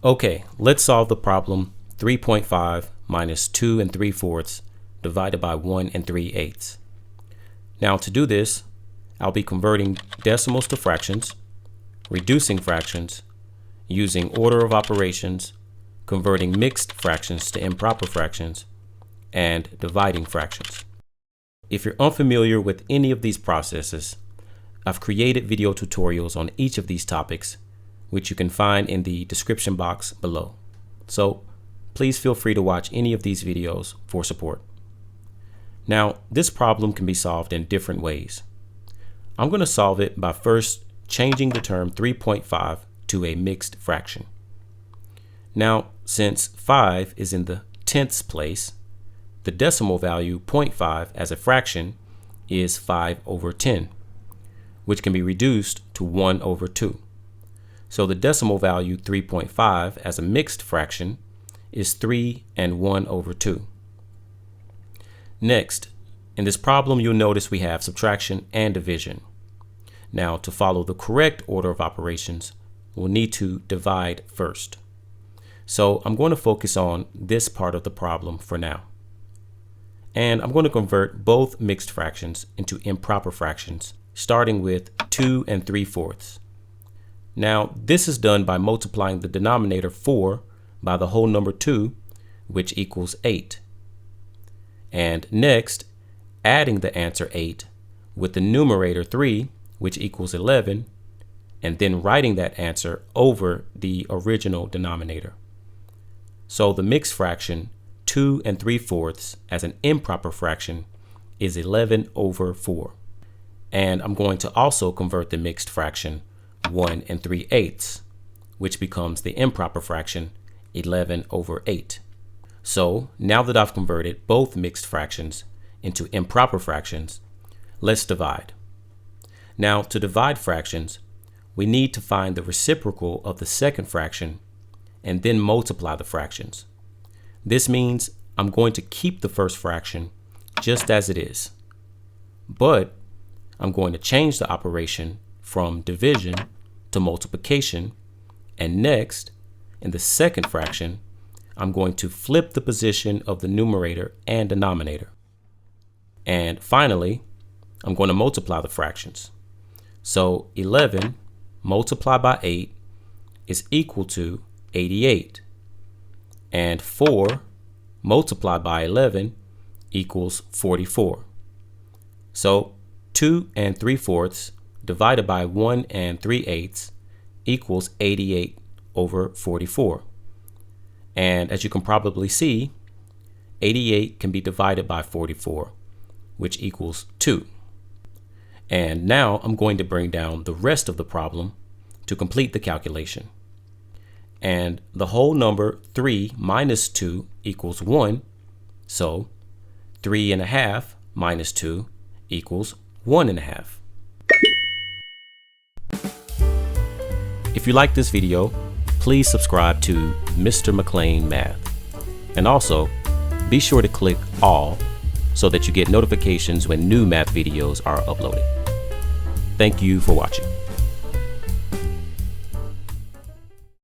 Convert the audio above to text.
Okay, let's solve the problem 3.5 minus 2 3/4 divided by 1 3/8. Now to do this, I'll be converting decimals to fractions, reducing fractions, using order of operations, converting mixed fractions to improper fractions, and dividing fractions. If you're unfamiliar with any of these processes, I've created video tutorials on each of these topics, which you can find in the description box below. So please feel free to watch any of these videos for support. Now, this problem can be solved in different ways. I'm going to solve it by first changing the term 3.5 to a mixed fraction. Now, since 5 is in the tenths place, the decimal value 0.5 as a fraction is 5/10, which can be reduced to 1/2. So the decimal value 3.5 as a mixed fraction is 3 and 1/2. Next, in this problem, you'll notice we have subtraction and division. Now, to follow the correct order of operations, we'll need to divide first. So I'm going to focus on this part of the problem for now. And I'm going to convert both mixed fractions into improper fractions, starting with 2 3/4. Now, this is done by multiplying the denominator 4 by the whole number 2, which equals 8. And next, adding the answer 8 with the numerator 3, which equals 11, and then writing that answer over the original denominator. So the mixed fraction 2 3/4 as an improper fraction is 11/4. And I'm going to also convert the mixed fraction 1 3/8, which becomes the improper fraction 11/8. So now that I've converted both mixed fractions into improper fractions, let's divide. Now, to divide fractions, we need to find the reciprocal of the second fraction and then multiply the fractions. This means I'm going to keep the first fraction just as it is, but I'm going to change the operation from division to multiplication, and next, in the second fraction, I'm going to flip the position of the numerator and denominator. And finally, I'm going to multiply the fractions. So 11 multiplied by 8 is equal to 88. And 4 multiplied by 11 equals 44. So 2 3/4 divided by 1 3/8 equals 88/44. And as you can probably see, 88 can be divided by 44, which equals 2. And now I'm going to bring down the rest of the problem to complete the calculation. And the whole number 3 minus 2 equals 1. So 3 1/2 minus 2 equals 1 1/2. If you like this video, please subscribe to Mr. McLean Math. And also, be sure to click all so that you get notifications when new math videos are uploaded. Thank you for watching.